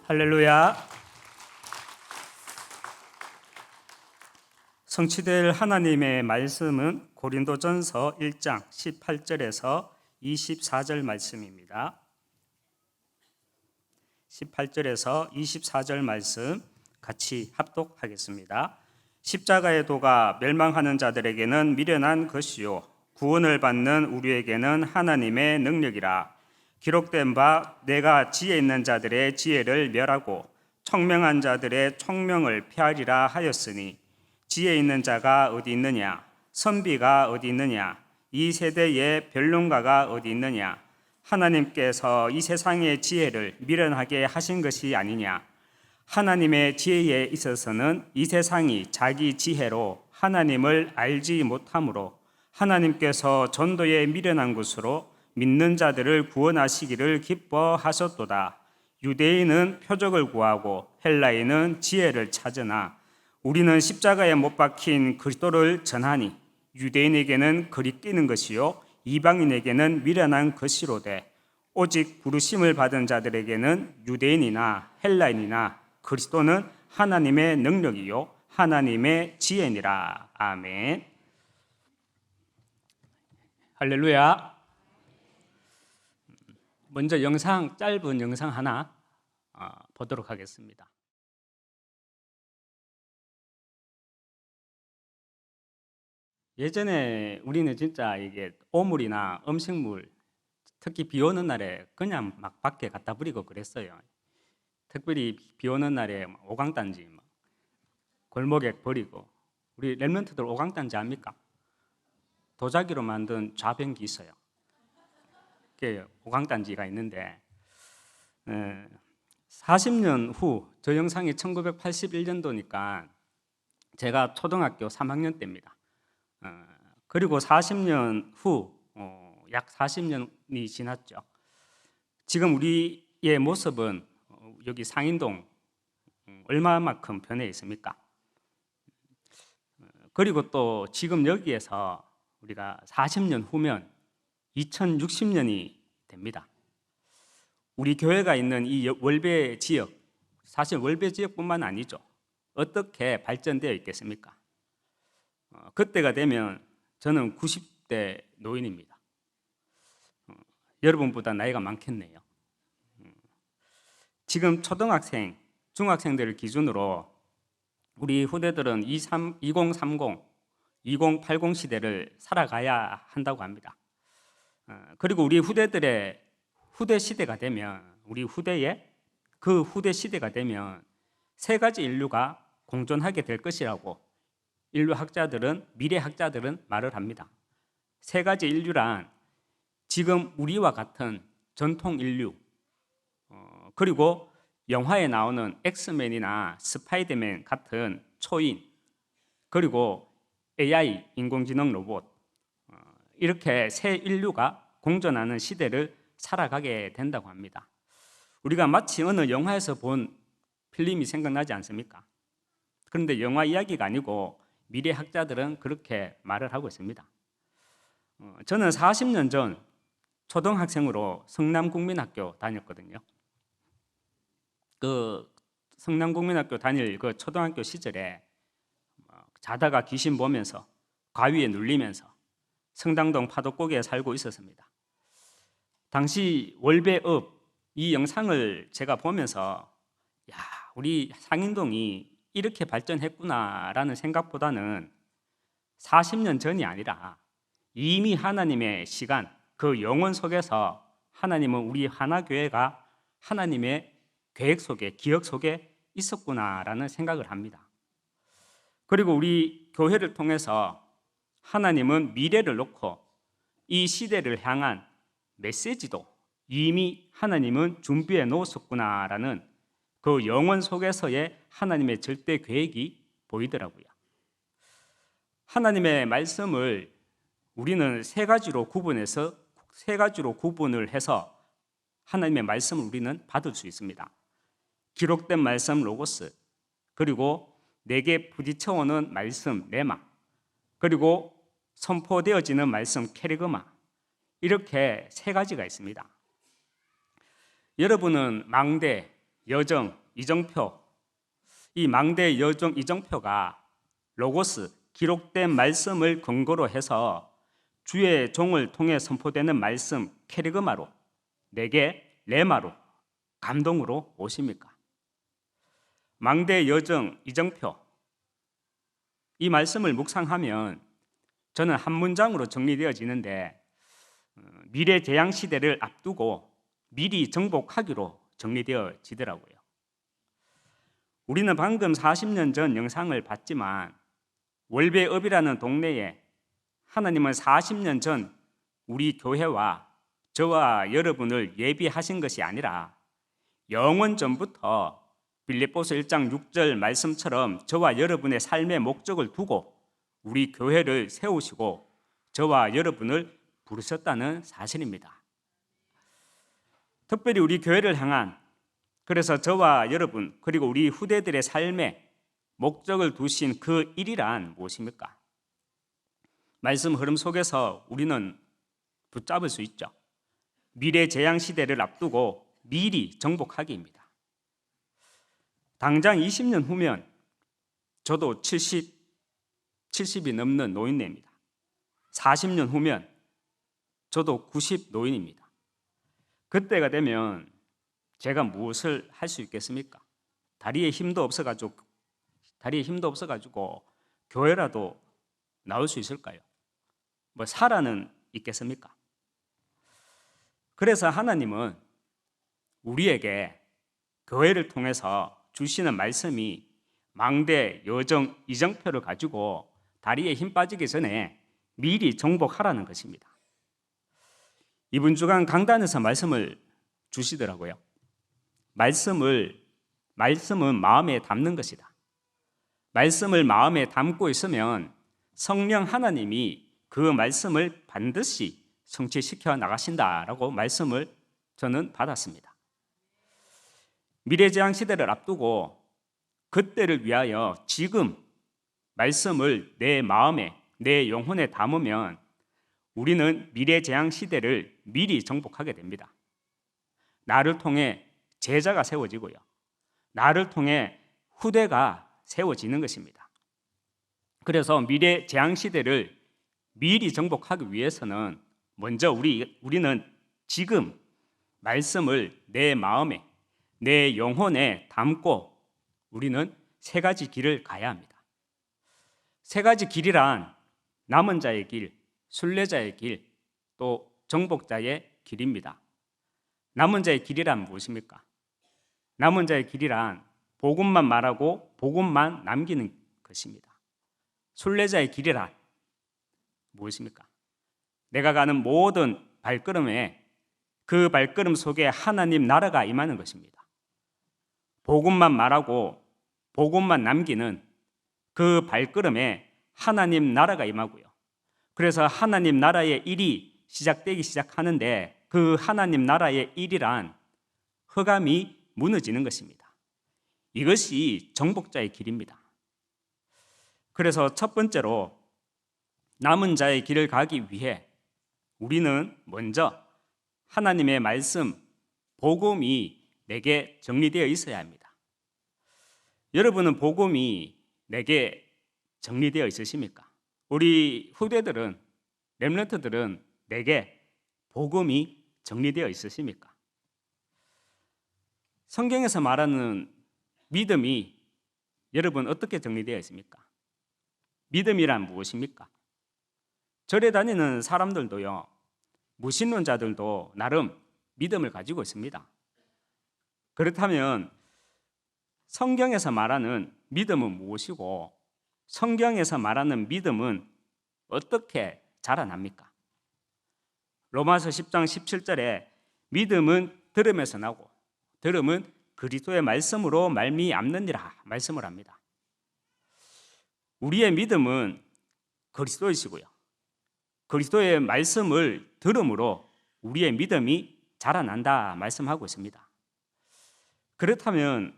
할렐루야. 성취될 하나님의 말씀은 고린도전서 1장 18절에서 24절 말씀입니다. 18절에서 24절 말씀 같이 합독하겠습니다. 십자가의 도가 멸망하는 자들에게는 미련한 것이요 구원을 받는 우리에게는 하나님의 능력이라. 기록된 바 내가 지혜 있는 자들의 지혜를 멸하고 청명한 자들의 총명을 폐하리라 하였으니 지혜 있는 자가 어디 있느냐? 선비가 어디 있느냐? 이 세대의 변론가가 어디 있느냐? 하나님께서 이 세상의 지혜를 미련하게 하신 것이 아니냐? 하나님의 지혜에 있어서는 이 세상이 자기 지혜로 하나님을 알지 못하므로 하나님께서 전도에 미련한 것으로 믿는 자들을 구원하시기를 기뻐하셨도다. 유대인은 표적을 구하고 헬라인은 지혜를 찾으나 우리는 십자가에 못 박힌 그리스도를 전하니 유대인에게는 거리끼는 것이요 이방인에게는 미련한 것이로되 오직 부르심을 받은 자들에게는 유대인이나 헬라인이나 그리스도는 하나님의 능력이요 하나님의 지혜니라. 아멘. 할렐루야. 먼저 짧은 영상 하나 보도록 하겠습니다. 예전에 우리는 진짜 이게 오물이나 음식물, 특히 비 오는 날에 그냥 막 밖에 갖다 버리고 그랬어요. 특별히 비 오는 날에 오강단지 골목에 버리고. 우리 랩런트들 오강단지 압니까? 도자기로 만든 좌변기 있어요. 그게 오강단지가 있는데 40년 후, 저 영상이 1981년도니까 제가 초등학교 3학년 때입니다. 그리고 40년 후, 약 40년이 지났죠. 지금 우리의 모습은 여기 상인동 얼마만큼 변해 있습니까? 그리고 또 지금 여기에서 우리가 40년 후면 2060년이 됩니다. 우리 교회가 있는 이 월배 지역, 사실 월배 지역뿐만 아니죠. 어떻게 발전되어 있겠습니까? 그때가 되면 저는 90대 노인입니다. 여러분보다 나이가 많겠네요. 지금 초등학생, 중학생들을 기준으로 우리 후대들은 2030, 2080 시대를 살아가야 한다고 합니다. 그리고 우리 후대들의 후대 시대가 되면, 우리 후대의 그 후대 시대가 되면 세 가지 인류가 공존하게 될 것이라고 인류학자들은, 미래학자들은 말을 합니다. 세 가지 인류란 지금 우리와 같은 전통 인류, 그리고 영화에 나오는 엑스맨이나 스파이더맨 같은 초인, 그리고 AI, 인공지능 로봇, 이렇게 새 인류가 공존하는 시대를 살아가게 된다고 합니다. 우리가 마치 어느 영화에서 본 필름이 생각나지 않습니까? 그런데 영화 이야기가 아니고 미래학자들은 그렇게 말을 하고 있습니다. 저는 40년 전 초등학생으로 성남국민학교 다녔거든요. 그 성남국민학교 다닐 그 초등학교 시절에 자다가 귀신 보면서 가위에 눌리면서 성당동 파도고개에 살고 있었습니다. 당시 월배읍 이 영상을 제가 보면서 우리 상인동이 이렇게 발전했구나라는 생각보다는 40년 전이 아니라 이미 하나님의 시간, 그 영원 속에서 하나님은 우리 하나교회가 하나님의 계획 속에, 기억 속에 있었구나라는 생각을 합니다. 그리고 우리 교회를 통해서 하나님은 미래를 놓고 이 시대를 향한 메시지도 이미 하나님은 준비해 놓으셨구나라는 그 영원 속에서의 하나님의 절대 계획이 보이더라고요. 하나님의 말씀을 우리는 세 가지로 구분을 해서 하나님의 말씀을 우리는 받을 수 있습니다. 기록된 말씀 로고스, 그리고 내게 부딪혀오는 말씀 레마, 그리고 선포되어지는 말씀 케리그마, 이렇게 세 가지가 있습니다. 여러분은 망대, 여정, 이정표, 이 망대 여정, 이정표가 로고스, 기록된 말씀을 근거로 해서 주의 종을 통해 선포되는 말씀 케르그마로, 내게 레마로, 감동으로 오십니까? 망대 여정, 이정표, 이 말씀을 묵상하면 저는 한 문장으로 정리되어지는데 미래 재앙 시대를 앞두고 미리 정복하기로 정리되어지더라고요. 우리는 방금 40년 전 영상을 봤지만 월배읍이라는 동네에 하나님은 40년 전 우리 교회와 저와 여러분을 예비하신 것이 아니라 영원 전부터 빌립보서 1장 6절 말씀처럼 저와 여러분의 삶의 목적을 두고 우리 교회를 세우시고 저와 여러분을 부르셨다는 사실입니다. 특별히 우리 교회를 향한, 그래서 저와 여러분 그리고 우리 후대들의 삶에 목적을 두신 그 일이란 무엇입니까? 말씀 흐름 속에서 우리는 붙잡을 수 있죠. 미래 재앙 시대를 앞두고 미리 정복하기입니다. 당장 20년 후면 저도 70이 넘는 노인네입니다. 40년 후면 저도 90 노인입니다. 그때가 되면 제가 무엇을 할 수 있겠습니까? 다리에 힘도 없어가지고 교회라도 나올 수 있을까요? 뭐 살아는 있겠습니까? 그래서 하나님은 우리에게 교회를 통해서 주시는 말씀이 망대, 여정, 이정표를 가지고 다리에 힘 빠지기 전에 미리 정복하라는 것입니다. 이번 주간 강단에서 말씀을 주시더라고요. 말씀은 마음에 담는 것이다. 말씀을 마음에 담고 있으면 성령 하나님이 그 말씀을 반드시 성취시켜 나가신다라고 말씀을 저는 받았습니다. 미래재앙 시대를 앞두고 그때를 위하여 지금 말씀을 내 마음에, 내 영혼에 담으면 우리는 미래재앙 시대를 미리 정복하게 됩니다. 나를 통해 제자가 세워지고요. 나를 통해 후대가 세워지는 것입니다. 그래서 미래재앙 시대를 미리 정복하기 위해서는 먼저 우리는 지금 말씀을 내 마음에, 내 영혼에 담고 우리는 세 가지 길을 가야 합니다. 세 가지 길이란 남은 자의 길, 순례자의 길, 또 정복자의 길입니다. 남은 자의 길이란 무엇입니까? 남은 자의 길이란 복음만 말하고 복음만 남기는 것입니다. 순례자의 길이란 무엇입니까? 내가 가는 모든 발걸음에 그 발걸음 속에 하나님 나라가 임하는 것입니다. 복음만 말하고 복음만 남기는 그 발걸음에 하나님 나라가 임하고요. 그래서 하나님 나라의 일이 시작되기 시작하는데 그 하나님 나라의 일이란 흑암이 무너지는 것입니다. 이것이 정복자의 길입니다. 그래서 첫 번째로 남은 자의 길을 가기 위해 우리는 먼저 하나님의 말씀, 복음이 내게 정리되어 있어야 합니다. 여러분은 복음이 내게 정리되어 있으십니까? 우리 후대들은, 렘넌트들은 내게 복음이 정리되어 있으십니까? 성경에서 말하는 믿음이 여러분 어떻게 정리되어 있습니까? 믿음이란 무엇입니까? 절에 다니는 사람들도요, 무신론자들도 나름 믿음을 가지고 있습니다. 그렇다면 성경에서 말하는 믿음은 무엇이고 성경에서 말하는 믿음은 어떻게 자라납니까? 로마서 10장 17절에 믿음은 들음에서 나고 들음은 그리스도의 말씀으로 말미암느니라 말씀을 합니다. 우리의 믿음은 그리스도이시고요. 그리스도의 말씀을 들음으로 우리의 믿음이 자라난다 말씀하고 있습니다. 그렇다면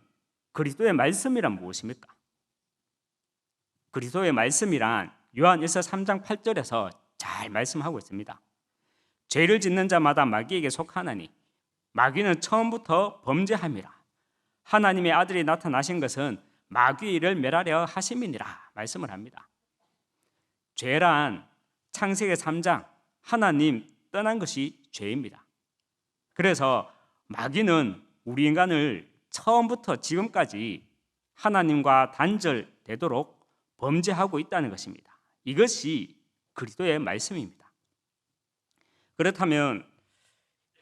그리스도의 말씀이란 무엇입니까? 그리스도의 말씀이란 요한일서 3장 8절에서 잘 말씀하고 있습니다. 죄를 짓는 자마다 마귀에게 속하나니 마귀는 처음부터 범죄함이라. 하나님의 아들이 나타나신 것은 마귀를 멸하려 하심이니라 말씀을 합니다. 죄란 창세기 3장 하나님 떠난 것이 죄입니다. 그래서 마귀는 우리 인간을 처음부터 지금까지 하나님과 단절되도록 범죄하고 있다는 것입니다. 이것이 그리스도의 말씀입니다. 그렇다면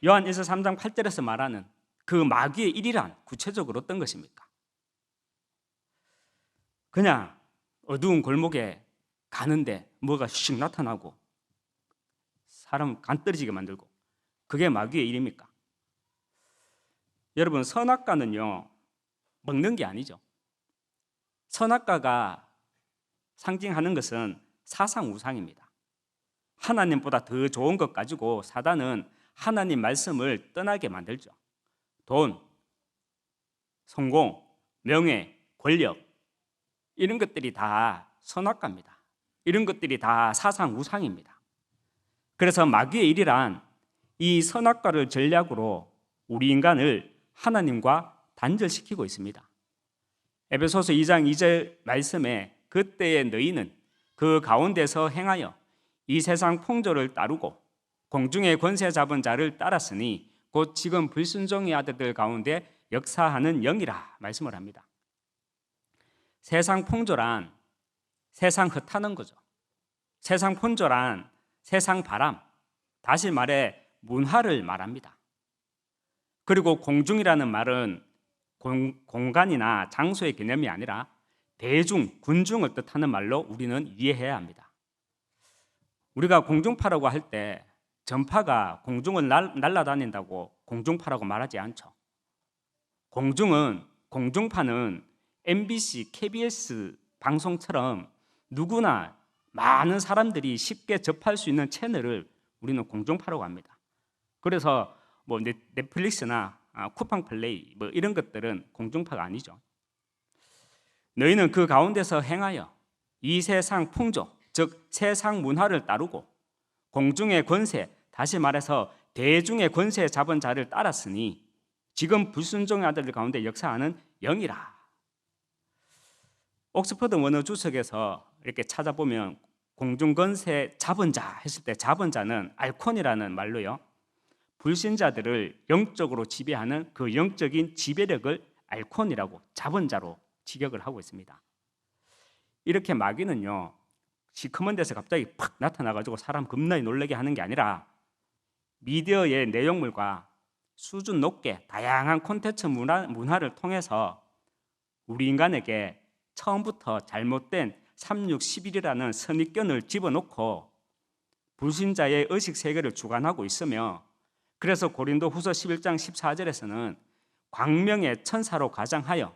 요한 1서 3장 8절에서 말하는 그 마귀의 일이란 구체적으로 어떤 것입니까? 그냥 어두운 골목에 가는데 뭐가 슉 나타나고 사람 간 떨어지게 만들고 그게 마귀의 일입니까? 여러분, 선악과는요 먹는 게 아니죠. 선악과가 상징하는 것은 사상우상입니다. 하나님보다 더 좋은 것 가지고 사단은 하나님 말씀을 떠나게 만들죠. 돈, 성공, 명예, 권력 이런 것들이 다 선악과입니다. 이런 것들이 다 사상우상입니다. 그래서 마귀의 일이란 이 선악과를 전략으로 우리 인간을 하나님과 단절시키고 있습니다. 에베소서 2장 2절 말씀에 그때의 너희는 그 가운데서 행하여 이 세상 풍조를 따르고 공중의 권세 잡은 자를 따랐으니 곧 지금 불순종의 아들들 가운데 역사하는 영이라 말씀을 합니다. 세상 풍조란 세상 흩타는 거죠. 세상 풍조란 세상 바람, 다시 말해 문화를 말합니다. 그리고 공중이라는 말은 공간이나 장소의 개념이 아니라 대중, 군중을 뜻하는 말로 우리는 이해해야 합니다. 우리가 공중파라고 할 때 전파가 공중을 날아다닌다고 공중파라고 말하지 않죠. 공중파는 MBC, KBS 방송처럼 누구나 많은 사람들이 쉽게 접할 수 있는 채널을 우리는 공중파라고 합니다. 그래서 뭐 넷플릭스나 쿠팡 플레이 뭐 이런 것들은 공중파가 아니죠. 너희는 그 가운데서 행하여 이 세상 풍조, 즉 세상 문화를 따르고 공중의 권세, 다시 말해서 대중의 권세 잡은 자를 따랐으니 지금 불순종의 아들들 가운데 역사하는 영이라. 옥스퍼드 원어 주석에서 이렇게 찾아보면 공중 권세 잡은 자 했을 때 잡은 자는 알콘이라는 말로요, 불신자들을 영적으로 지배하는 그 영적인 지배력을 알콘이라고 잡은 자로 직역을 하고 있습니다. 이렇게 마귀는요 시커먼 데서 갑자기 팍 나타나가지고 사람 겁나게 놀라게 하는 게 아니라 미디어의 내용물과 수준 높게 다양한 콘텐츠 문화를 통해서 우리 인간에게 처음부터 잘못된 3611이라는 선입견을 집어넣고 불신자의 의식 세계를 주관하고 있으며, 그래서 고린도 후서 11장 14절에서는 광명의 천사로 가장하여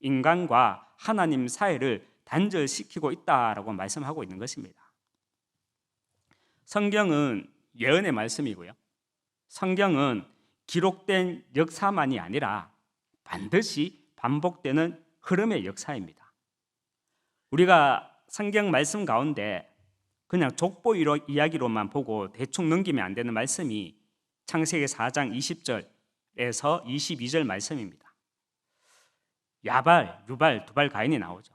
인간과 하나님 사이를 단절시키고 있다라고 말씀하고 있는 것입니다. 성경은 예언의 말씀이고요, 성경은 기록된 역사만이 아니라 반드시 반복되는 흐름의 역사입니다. 우리가 성경 말씀 가운데 그냥 족보 이야기로만 보고 대충 넘기면 안 되는 말씀이 창세기 4장 20절에서 22절 말씀입니다. 야발, 유발, 두발, 가인이 나오죠.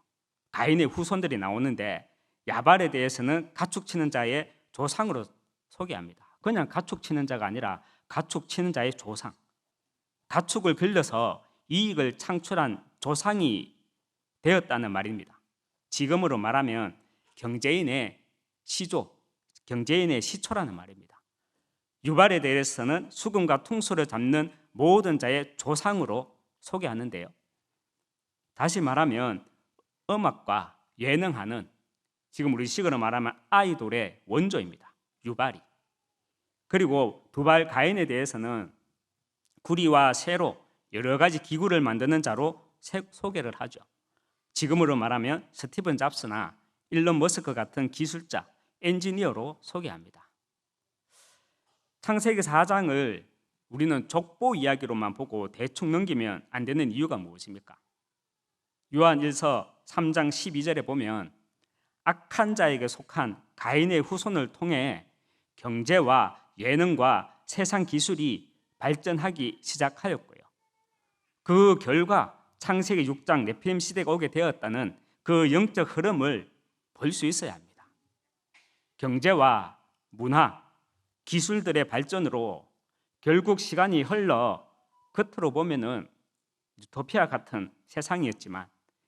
가인의 후손들이 나오는데 야발에 대해서는 가축치는 자의 조상으로 소개합니다. 그냥 가축치는 자가 아니라 가축치는 자의 조상, 가축을 빌려서 이익을 창출한 조상이 되었다는 말입니다. 지금으로 말하면 경제인의 시조, 경제인의 시초라는 말입니다. 유발에 대해서는 수금과 퉁소를 잡는 모든 자의 조상으로 소개하는데요, 다시 말하면 음악과 예능하는, 지금 우리 식으로 말하면 아이돌의 원조입니다. 유발이. 그리고 두발 가인에 대해서는 구리와 쇠로 여러 가지 기구를 만드는 자로 소개를 하죠. 지금으로 말하면 스티븐 잡스나 일론 머스크 같은 기술자, 엔지니어로 소개합니다. 창세기 4장을 우리는 족보 이야기로만 보고 대충 넘기면 안 되는 이유가 무엇입니까? 요한 1서 3장 12절에 보면 악한 자에게 속한 가인의 후손을 통해 경제와 예능과 세상 기술이 발전하기 시작하였고요, 그 결과 창세기 6장 네피림 시대가 오게 되었다는 그 영적 흐름을 볼 수 있어야 합니다. 경제와 문화, 기술들의 발전으로 결국 시간이 흘러 겉으로 보면은 유토피아 같은 세상이었지만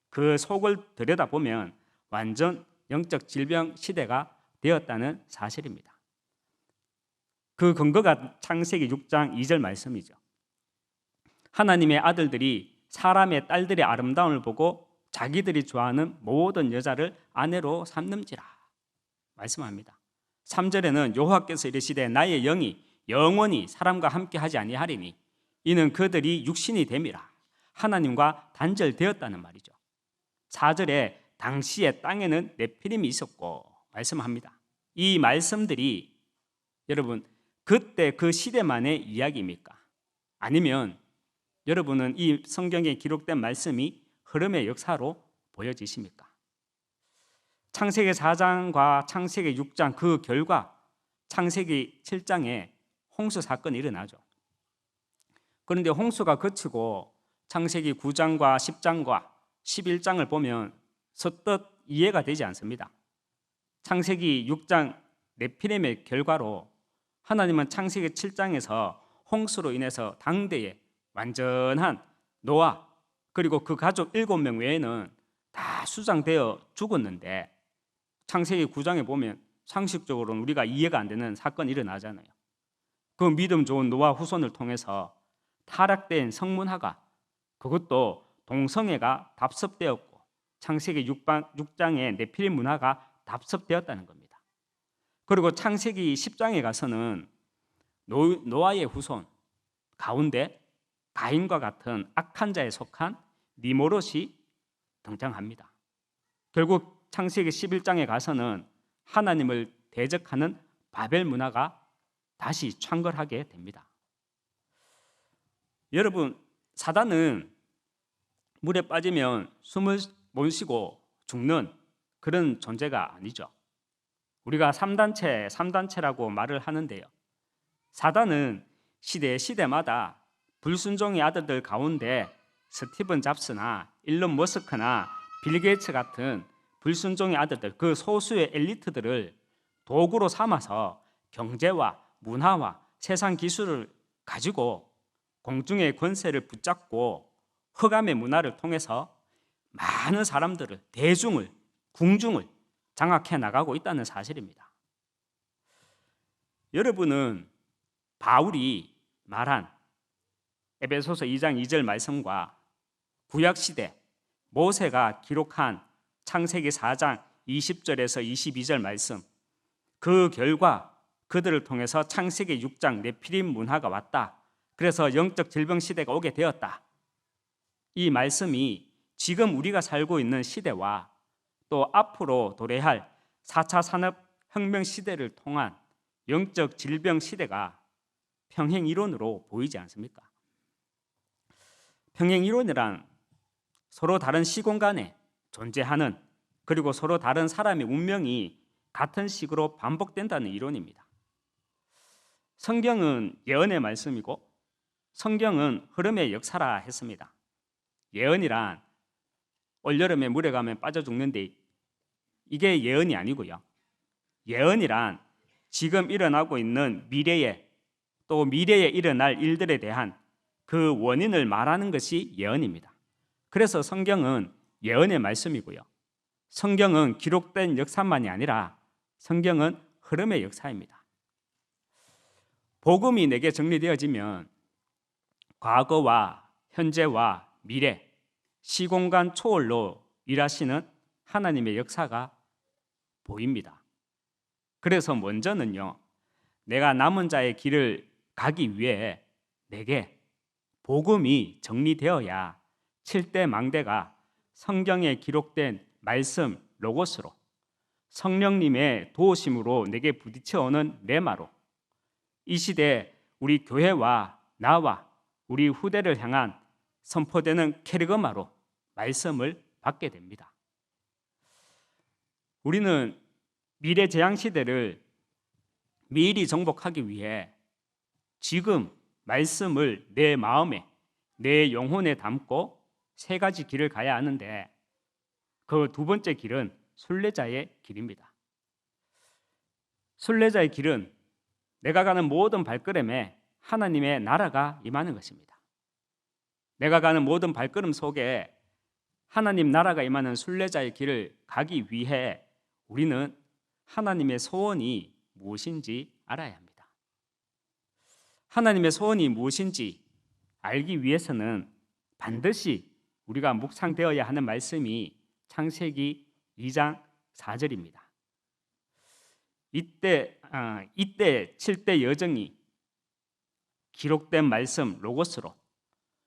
그 속을 들여다보면 완전 영적 질병 시대가 되었다는 사실입니다. 그 근거가 창세기 6장 2절 말씀이죠. 하나님의 아들들이 사람의 딸들의 아름다움을 보고 자기들이 좋아하는 모든 여자를 아내로 삼는지라 말씀합니다. 3절에는 여호와께서 이르시되 나의 영이 영원히 사람과 함께 하지 아니하리니 이는 그들이 육신이 됨이라 하나님과 단절되었다는 말이죠. 4절에 당시에 땅에는 네피림이 있었고 말씀합니다. 이 말씀들이 여러분 그때 그 시대만의 이야기입니까? 아니면 여러분은 이 성경에 기록된 말씀이 흐름의 역사로 보여지십니까? 창세기 4장과 창세기 6장 그 결과 창세기 7장에 홍수 사건이 일어나죠. 그런데 홍수가 그치고 창세기 9장과 10장과 11장을 보면 서뜻 이해가 되지 않습니다. 창세기 6장 네피림의 결과로 하나님은 창세기 7장에서 홍수로 인해서 당대에 완전한 노아 그리고 그 가족 7명 외에는 다 수장되어 죽었는데 창세기 9장에 보면 상식적으로는 우리가 이해가 안 되는 사건이 일어나잖아요. 그 믿음 좋은 노아 후손을 통해서 타락된 성문화가 그것도 동성애가 답습되었고 창세기 6장의 네피림 문화가 답습되었다는 겁니다. 그리고 창세기 10장에 가서는 노아의 후손 가운데 가인과 같은 악한 자에 속한 니모롯이 등장합니다. 결국 창세기 11장에 가서는 하나님을 대적하는 바벨 문화가 다시 창궐하게 됩니다. 여러분, 사단은 물에 빠지면 숨을 못 쉬고 죽는 그런 존재가 아니죠. 우리가 3단체라고 말을 하는데요. 사단은 시대마다 불순종의 아들들 가운데 스티븐 잡스나 일론 머스크나 빌 게이츠 같은 불순종의 아들들, 그 소수의 엘리트들을 도구로 삼아서 경제와 문화와 세상 기술을 가지고 공중의 권세를 붙잡고 흑암의 문화를 통해서 많은 사람들을, 대중을, 궁중을 장악해 나가고 있다는 사실입니다. 여러분은 바울이 말한 에베소서 2장 2절 말씀과 구약시대 모세가 기록한 창세기 4장 20절에서 22절 말씀, 그 결과 그들을 통해서 창세기 6장 네피림 문화가 왔다. 그래서 영적 질병 시대가 오게 되었다. 이 말씀이 지금 우리가 살고 있는 시대와 또 앞으로 도래할 4차 산업혁명 시대를 통한 영적 질병 시대가 평행이론으로 보이지 않습니까? 평행이론이란 서로 다른 시공간에 존재하는 그리고 서로 다른 사람의 운명이 같은 식으로 반복된다는 이론입니다. 성경은 예언의 말씀이고 성경은 흐름의 역사라 했습니다. 예언이란 올여름에 물에 가면 빠져 죽는데 이게 예언이 아니고요. 예언이란 지금 일어나고 있는 미래에 또 미래에 일어날 일들에 대한 그 원인을 말하는 것이 예언입니다. 그래서 성경은 예언의 말씀이고요. 성경은 기록된 역사만이 아니라 성경은 흐름의 역사입니다. 복음이 내게 정리되어지면 과거와 현재와 미래, 시공간 초월로 일하시는 하나님의 역사가 보입니다. 그래서 먼저는요, 내가 남은 자의 길을 가기 위해 내게 복음이 정리되어야 7대 망대가 성경에 기록된 말씀 로고스로 성령님의 도우심으로 내게 부딪혀오는 레마로 이 시대 우리 교회와 나와 우리 후대를 향한 선포되는 캐리그마로 말씀을 받게 됩니다. 우리는 미래 재앙 시대를 미리 정복하기 위해 지금 말씀을 내 마음에 내 영혼에 담고 세 가지 길을 가야 하는데 그 두 번째 길은 순례자의 길입니다. 순례자의 길은 내가 가는 모든 발걸음에 하나님의 나라가 임하는 것입니다. 내가 가는 모든 발걸음 속에 하나님 나라가 임하는 순례자의 길을 가기 위해 우리는 하나님의 소원이 무엇인지 알아야 합니다. 하나님의 소원이 무엇인지 알기 위해서는 반드시 우리가 묵상되어야 하는 말씀이 창세기 2장 4절입니다. 이때 7대 여정이 기록된 말씀 로고스로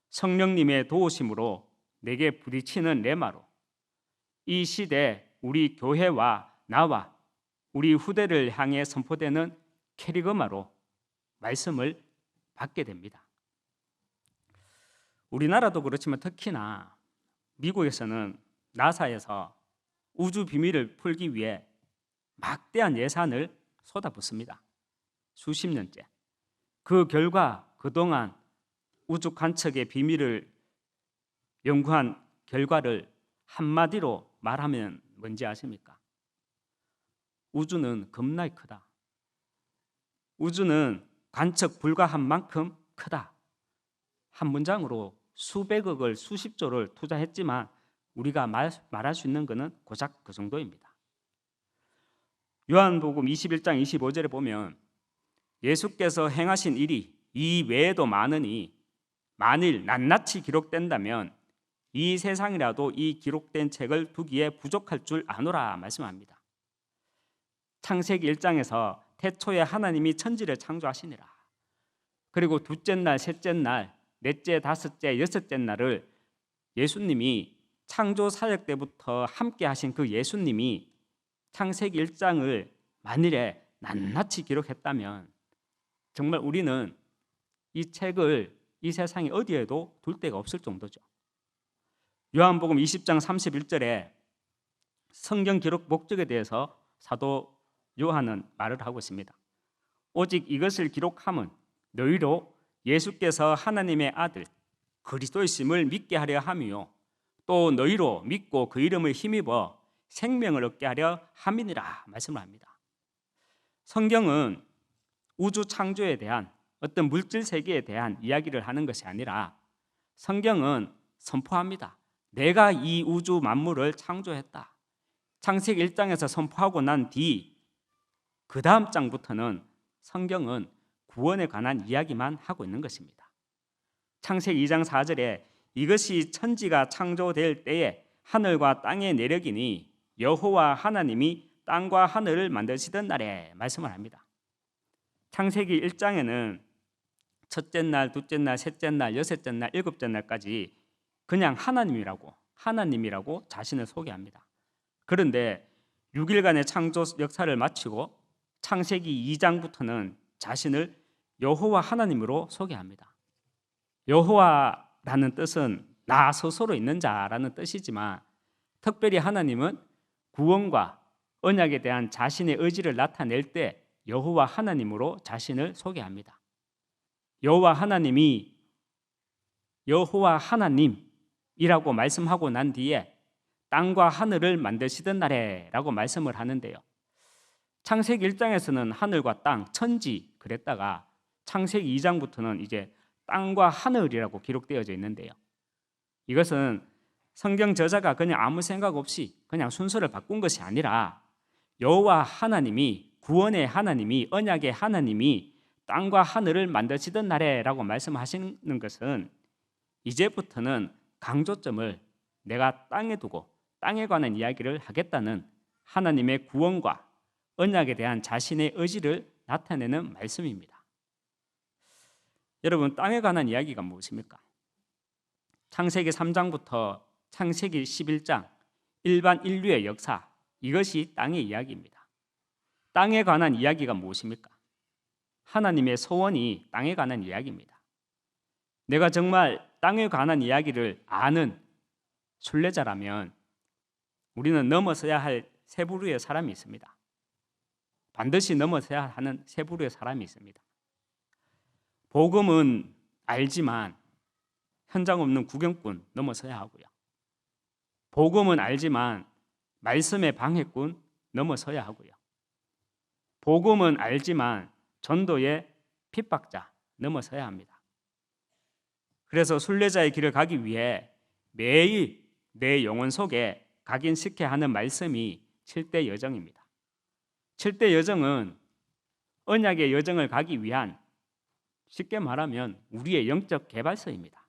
성령님의 도우심으로 내게 부딪히는 레마로 이 시대 우리 교회와 나와 우리 후대를 향해 선포되는 캐리그마로 말씀을 받게 됩니다. 우리나라도 그렇지만 특히나 미국에서는 나사에서 우주 비밀을 풀기 위해 막대한 예산을 쏟아붓습니다. 수십 년째. 그 결과 그동안 우주 관측의 비밀을 연구한 결과를 한마디로 말하면 뭔지 아십니까? 우주는 겁나 크다. 우주는 관측 불가한 만큼 크다. 한 문장으로 수백억을 수십조를 투자했지만 우리가 말할 수 있는 것은 고작 그 정도입니다. 요한복음 21장 25절에 보면 예수께서 행하신 일이 이 외에도 많으니 만일 낱낱이 기록된다면 이 세상이라도 이 기록된 책을 두기에 부족할 줄 아노라 말씀합니다. 창세기 1장에서 태초에 하나님이 천지를 창조하시니라. 그리고 둘째 날, 셋째 날, 넷째, 다섯째, 여섯째 날을 예수님이 창조 사역 때부터 함께 하신 그 예수님이 창세기 1장을 만일에 낱낱이 기록했다면 정말 우리는 이 책을 이 세상에 어디에도 둘 데가 없을 정도죠. 요한복음 20장 31절에 성경 기록 목적에 대해서 사도 요한은 말을 하고 있습니다. 오직 이것을 기록함은 너희로 예수께서 하나님의 아들 그리스도이심을 믿게 하려 함이요 또 너희로 믿고 그 이름을 힘입어 생명을 얻게 하려 함이니라 말씀을 합니다. 성경은 우주 창조에 대한 어떤 물질 세계에 대한 이야기를 하는 것이 아니라 성경은 선포합니다. 내가 이 우주 만물을 창조했다. 창세기 1장에서 선포하고 난 뒤 그 다음 장부터는 성경은 구원에 관한 이야기만 하고 있는 것입니다. 창세기 2장 4절에 이것이 천지가 창조될 때에 하늘과 땅의 내력이니 여호와 하나님이 땅과 하늘을 만드시던 날에 말씀을 합니다. 창세기 1장에는 첫째 날, 둘째 날, 셋째 날, 여섯째 날, 일곱째 날까지 그냥 하나님이라고 자신을 소개합니다. 그런데 6일간의 창조 역사를 마치고 창세기 2장부터는 자신을 여호와 하나님으로 소개합니다. 여호와라는 뜻은 나 스스로 있는 자라는 뜻이지만 특별히 하나님은 구원과 언약에 대한 자신의 의지를 나타낼 때 여호와 하나님으로 자신을 소개합니다. 여호와 하나님이라고 말씀하고 난 뒤에 땅과 하늘을 만드시던 날에라고 말씀을 하는데요. 창세기 1장에서는 하늘과 땅, 천지 그랬다가 창세기 2장부터는 이제 땅과 하늘이라고 기록되어져 있는데요. 이것은 성경 저자가 그냥 아무 생각 없이 그냥 순서를 바꾼 것이 아니라 여호와 하나님이 구원의 하나님이 언약의 하나님이 땅과 하늘을 만드시던 날에라고 말씀하시는 것은 이제부터는 강조점을 내가 땅에 두고 땅에 관한 이야기를 하겠다는 하나님의 구원과 언약에 대한 자신의 의지를 나타내는 말씀입니다. 여러분, 땅에 관한 이야기가 무엇입니까? 창세기 3장부터 창세기 11장 일반 인류의 역사, 이것이 땅의 이야기입니다. 땅에 관한 이야기가 무엇입니까? 하나님의 소원이 땅에 관한 이야기입니다. 내가 정말 땅에 관한 이야기를 아는 순례자라면 우리는 넘어서야 할 세 부류의 사람이 있습니다. 반드시 넘어서야 하는 세 부류의 사람이 있습니다. 복음은 알지만 현장 없는 구경꾼 넘어서야 하고요. 복음은 알지만 말씀의 방해꾼 넘어서야 하고요. 복음은 알지만 전도의 핍박자 넘어서야 합니다. 그래서 순례자의 길을 가기 위해 매일 내 영혼 속에 각인시켜야 하는 말씀이 7대 여정입니다. 7대 여정은 언약의 여정을 가기 위한, 쉽게 말하면 우리의 영적 개발서입니다.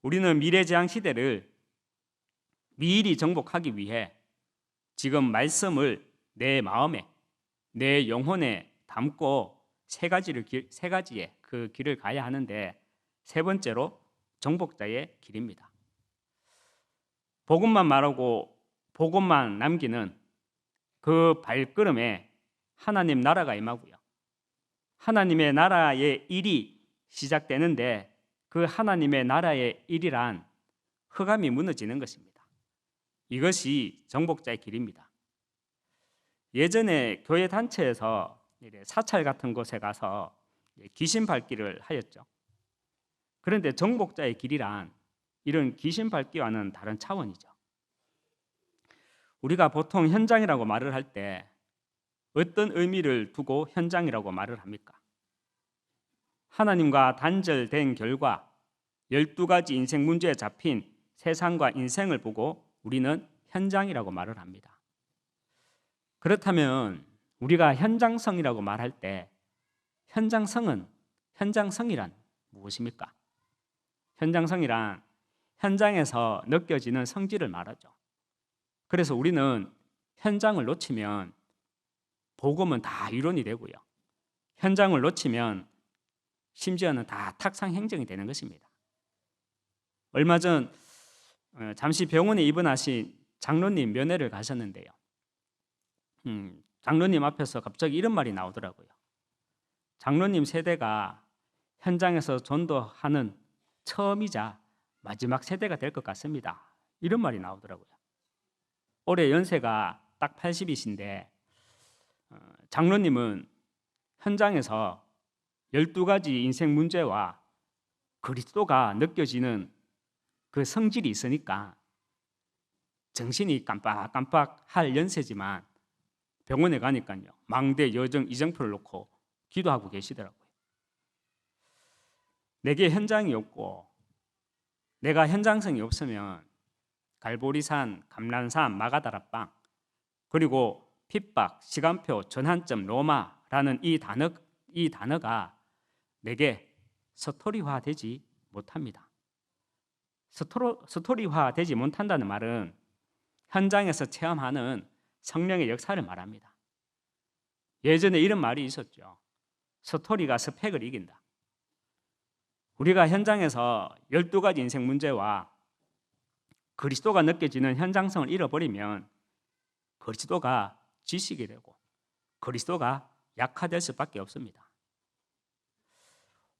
우리는 미래재앙 시대를 미리 정복하기 위해 지금 말씀을 내 마음에, 내 영혼에 담고 세 가지의 그 길을 가야 하는데, 세 번째로 정복자의 길입니다. 복음만 말하고 복음만 남기는 그 발걸음에 하나님 나라가 임하고요. 하나님의 나라의 일이 시작되는데 그 하나님의 나라의 일이란 흑암이 무너지는 것입니다. 이것이 정복자의 길입니다. 예전에 교회 단체에서 사찰 같은 곳에 가서 귀신 밟기를 하였죠. 그런데 정복자의 길이란 이런 귀신 밟기와는 다른 차원이죠. 우리가 보통 현장이라고 말을 할 때 어떤 의미를 두고 현장이라고 말을 합니까? 하나님과 단절된 결과 12가지 인생 문제에 잡힌 세상과 인생을 보고 우리는 현장이라고 말을 합니다. 그렇다면 우리가 현장성이라고 말할 때 현장성이란 무엇입니까? 현장성이란 현장에서 느껴지는 성질을 말하죠. 그래서 우리는 현장을 놓치면 복음은 다 이론이 되고요. 현장을 놓치면 심지어는 다 탁상 행정이 되는 것입니다. 얼마 전 잠시 병원에 입원하신 장로님 면회를 가셨는데요. 장로님 앞에서 갑자기 이런 말이 나오더라고요. 장로님 세대가 현장에서 전도하는 처음이자 마지막 세대가 될 것 같습니다. 이런 말이 나오더라고요. 올해 연세가 딱 80이신데 장로님은 현장에서 12가지 인생 문제와 그리스도가 느껴지는 그 성질이 있으니까 정신이 깜빡깜빡할 연세지만 병원에 가니까요, 망대, 여정, 이정표를 놓고 기도하고 계시더라고요. 내게 현장이 없고 내가 현장성이 없으면 갈보리산, 감람산, 마가다락방, 그리고 핍박, 시간표, 전환점, 로마라는 이 단어가 내게 스토리화되지 못합니다. 스토리화되지 못한다는 말은 현장에서 체험하는 성령의 역사를 말합니다. 예전에 이런 말이 있었죠. 스토리가 스펙을 이긴다. 우리가 현장에서 12가지 인생 문제와 그리스도가 느껴지는 현장성을 잃어버리면 그리스도가 지식이 되고 그리스도가 약화될 수밖에 없습니다.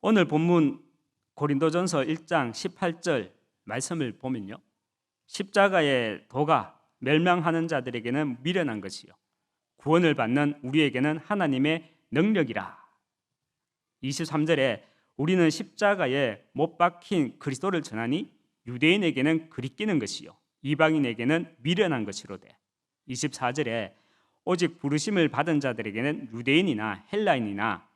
오늘 본문 고린도전서 1장 18절 말씀을 보면요, 십자가의 도가 멸망하는 자들에게는 미련한 것이요 구원을 받는 우리에게는 하나님의 능력이라. 23절에 우리는 십자가에 못 박힌 그리스도를 전하니 유대인에게는 그리끼는 것이요 이방인에게는 미련한 것이로되. 24절에 오직 부르심을 받은 자들에게는 유대인이나 헬라인이나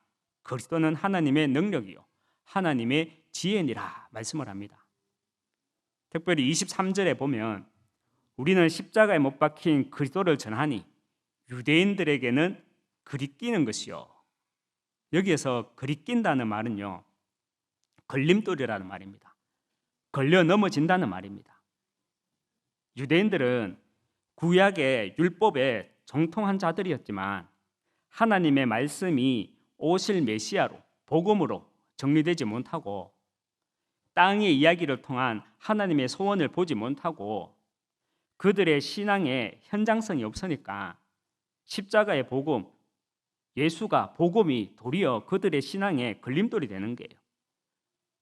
그리스도는 하나님의 능력이요 하나님의 지혜니라 말씀을 합니다. 특별히 23절에 보면 우리는 십자가에 못 박힌 그리스도를 전하니 유대인들에게는 그리끼는 것이요. 여기에서 그리낀다는 말은요, 걸림돌이라는 말입니다. 걸려 넘어진다는 말입니다. 유대인들은 구약의 율법에 정통한 자들이었지만 하나님의 말씀이 오실 메시아로, 복음으로 정리되지 못하고 땅의 이야기를 통한 하나님의 소원을 보지 못하고 그들의 신앙에 현장성이 없으니까 십자가의 복음, 예수가 복음이 도리어 그들의 신앙에 걸림돌이 되는 거예요.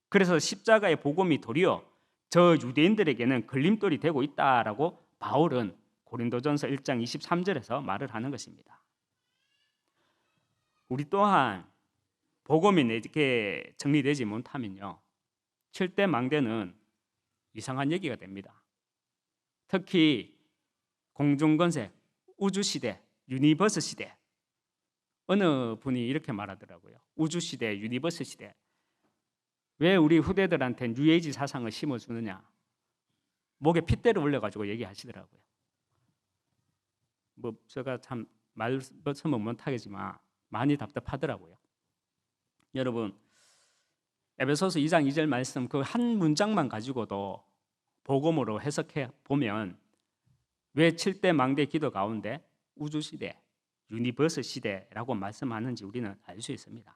그래서 십자가의 복음이 도리어 저 유대인들에게는 걸림돌이 되고 있다라고 바울은 고린도전서 1장 23절에서 말을 하는 것입니다. 우리 또한 복음이 내게 정리되지 못하면요, 7대 망대는 이상한 얘기가 됩니다. 특히 공중건색, 우주시대, 유니버스 시대, 어느 분이 이렇게 말하더라고요. 우주시대, 유니버스 시대. 왜 우리 후대들한테 뉴에이지 사상을 심어주느냐. 목에 핏대를 올려가지고 얘기하시더라고요. 뭐 제가 참 말씀은 못하겠지만 많이 답답하더라고요. 여러분, 에베소서 2장 2절 말씀 그 한 문장만 가지고도 복음으로 해석해 보면 왜 7대 망대 기도 가운데 우주시대, 유니버스 시대라고 말씀하는지 우리는 알 수 있습니다.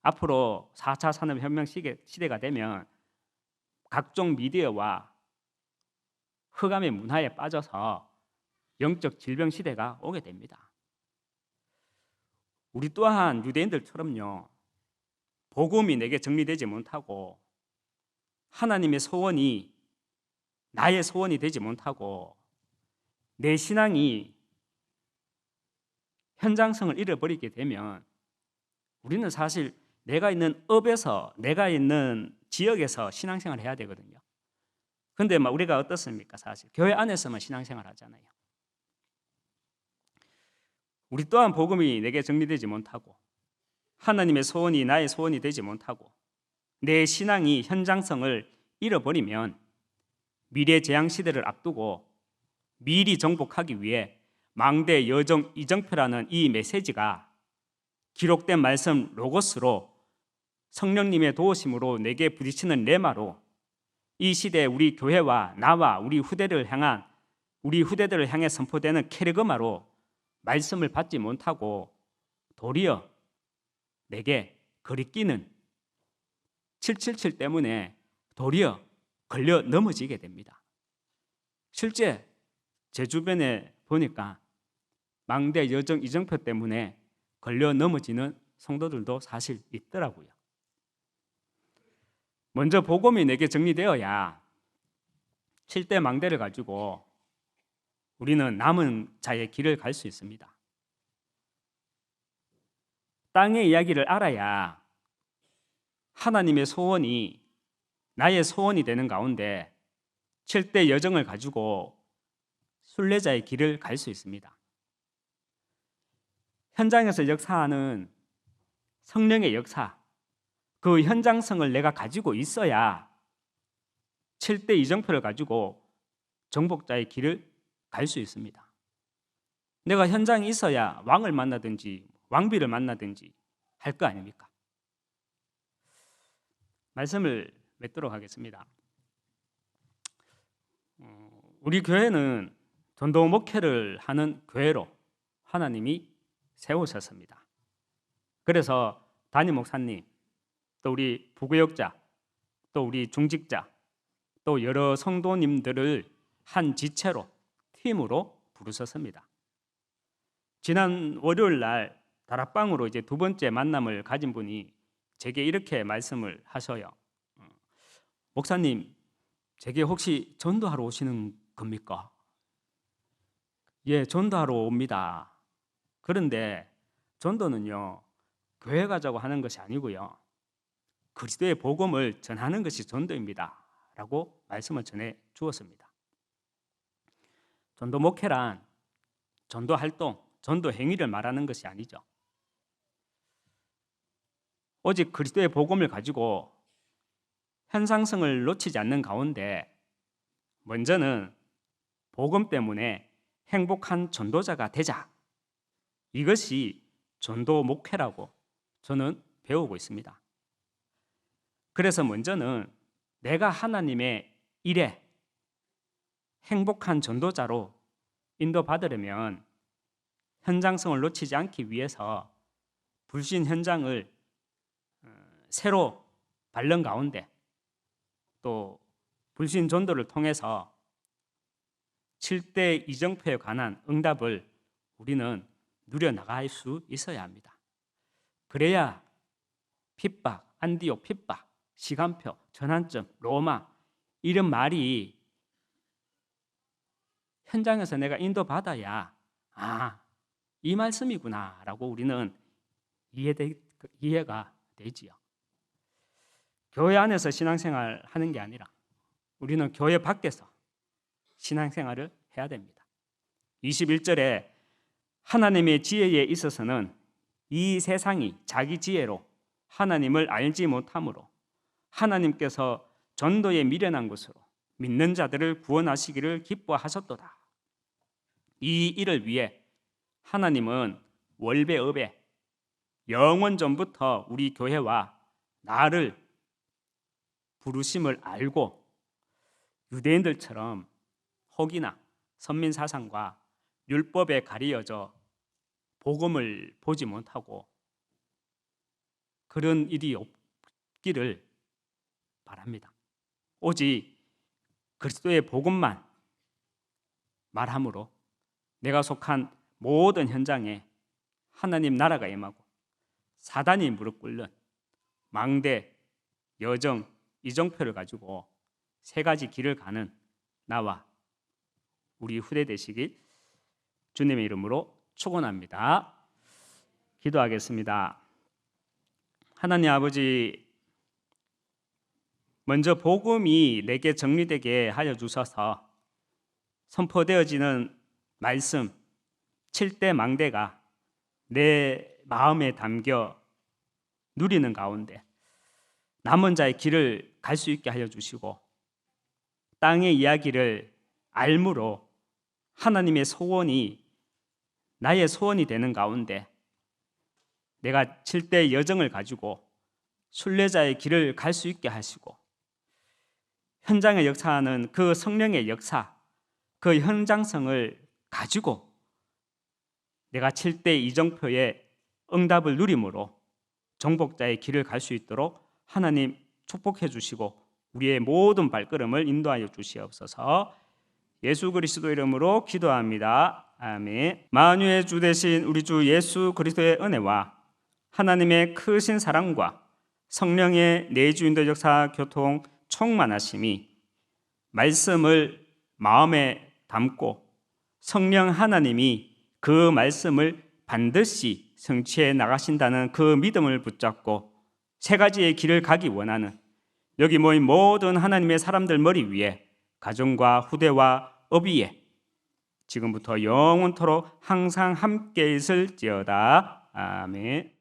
앞으로 4차 산업혁명 시대가 되면 각종 미디어와 흑암의 문화에 빠져서 영적 질병 시대가 오게 됩니다. 우리 또한 유대인들처럼요, 복음이 내게 정리되지 못하고 하나님의 소원이 나의 소원이 되지 못하고 내 신앙이 현장성을 잃어버리게 되면 우리는 사실 내가 있는 업에서, 내가 있는 지역에서 신앙생활을 해야 되거든요. 근데 우리가 어떻습니까? 사실 교회 안에서만 신앙생활 하잖아요. 우리 또한 복음이 내게 정리되지 못하고 하나님의 소원이 나의 소원이 되지 못하고 내 신앙이 현장성을 잃어버리면 미래 재앙 시대를 앞두고 미리 정복하기 위해 망대 여정 이정표라는 이 메시지가 기록된 말씀 로고스로 성령님의 도우심으로 내게 부딪히는 레마로 이 시대에 우리 교회와 나와 우리 후대들을 향해 선포되는 캐리그마로 말씀을 받지 못하고 도리어 내게 거리끼는 777 때문에 도리어 걸려 넘어지게 됩니다. 실제 제 주변에 보니까 망대 여정 이정표 때문에 걸려 넘어지는 성도들도 사실 있더라고요. 먼저 복음이 내게 정리되어야 7대 망대를 가지고 우리는 남은 자의 길을 갈 수 있습니다. 땅의 이야기를 알아야 하나님의 소원이 나의 소원이 되는 가운데 7대 여정을 가지고 순례자의 길을 갈 수 있습니다. 현장에서 역사하는 성령의 역사, 그 현장성을 내가 가지고 있어야 7대 이정표를 가지고 정복자의 길을 갈 수 있습니다. 내가 현장에 있어야 왕을 만나든지 왕비를 만나든지 할 거 아닙니까? 말씀을 맺도록 하겠습니다. 우리 교회는 전도 목회를 하는 교회로 하나님이 세우셨습니다. 그래서 담임 목사님, 또 우리 부교역자, 또 우리 중직자, 또 여러 성도님들을 한 지체로 팀으로 부르셨습니다. 지난 월요일 날 다락방으로 이제 두 번째 만남을 가진 분이 제게 이렇게 말씀을 하셔요. 목사님, 제게 혹시 전도하러 오시는 겁니까? 예, 전도하러 옵니다. 그런데 전도는요, 교회 가자고 하는 것이 아니고요, 그리스도의 복음을 전하는 것이 전도입니다 라고 말씀을 전해 주었습니다. 전도 목회란 전도 활동, 전도 행위를 말하는 것이 아니죠. 오직 그리스도의 복음을 가지고 현상성을 놓치지 않는 가운데 먼저는 복음 때문에 행복한 전도자가 되자. 이것이 전도 목회라고 저는 배우고 있습니다. 그래서 먼저는 내가 하나님의 일에 행복한 전도자로 인도받으려면 현장성을 놓치지 않기 위해서 불신 현장을 새로 밟는 가운데 또 불신 전도를 통해서 7대 이정표에 관한 응답을 우리는 누려나갈 수 있어야 합니다. 그래야 핍박, 안디옥 핍박, 시간표, 전환점, 로마 이런 말이 현장에서 내가 인도받아야 이 말씀이구나 라고 우리는 이해가 되지요. 교회 안에서 신앙생활 하는 게 아니라 우리는 교회 밖에서 신앙생활을 해야 됩니다. 21절에 하나님의 지혜에 있어서는 이 세상이 자기 지혜로 하나님을 알지 못하므로 하나님께서 전도에 미련한 것으로 믿는 자들을 구원하시기를 기뻐하셨도다. 이 일을 위해 하나님은 월배업에 영원 전부터 우리 교회와 나를 부르심을 알고 유대인들처럼 혹이나 선민사상과 율법에 가리어져 복음을 보지 못하고 그런 일이 없기를 바랍니다. 오직 그리스도의 복음만 말함으로 내가 속한 모든 현장에 하나님 나라가 임하고 사단이 무릎 꿇는 망대, 여정, 이정표를 가지고 세 가지 길을 가는 나와 우리 후대 되시길 주님의 이름으로 축원합니다. 기도하겠습니다. 하나님 아버지, 먼저 복음이 내게 정리되게 하여 주셔서 선포되어지는 말씀 7대 망대가 내 마음에 담겨 누리는 가운데 남은 자의 길을 갈 수 있게 하여 주시고 땅의 이야기를 알므로 하나님의 소원이 나의 소원이 되는 가운데 내가 7대 여정을 가지고 순례자의 길을 갈 수 있게 하시고 현장에 역사하는 그 성령의 역사, 그 현장성을 가지고 내가 7대 이정표의 응답을 누림으로 정복자의 길을 갈 수 있도록 하나님 축복해 주시고 우리의 모든 발걸음을 인도하여 주시옵소서. 예수 그리스도 이름으로 기도합니다. 아멘. 만유의 주 되신 우리 주 예수 그리스도의 은혜와 하나님의 크신 사랑과 성령의 내주인도 역사 교통 충만하심이 말씀을 마음에 담고 성령 하나님이 그 말씀을 반드시 성취해 나가신다는 그 믿음을 붙잡고 세 가지의 길을 가기 원하는 여기 모인 모든 하나님의 사람들 머리 위에 가정과 후대와 업 위에 지금부터 영원토록 항상 함께 있을지어다. 아멘.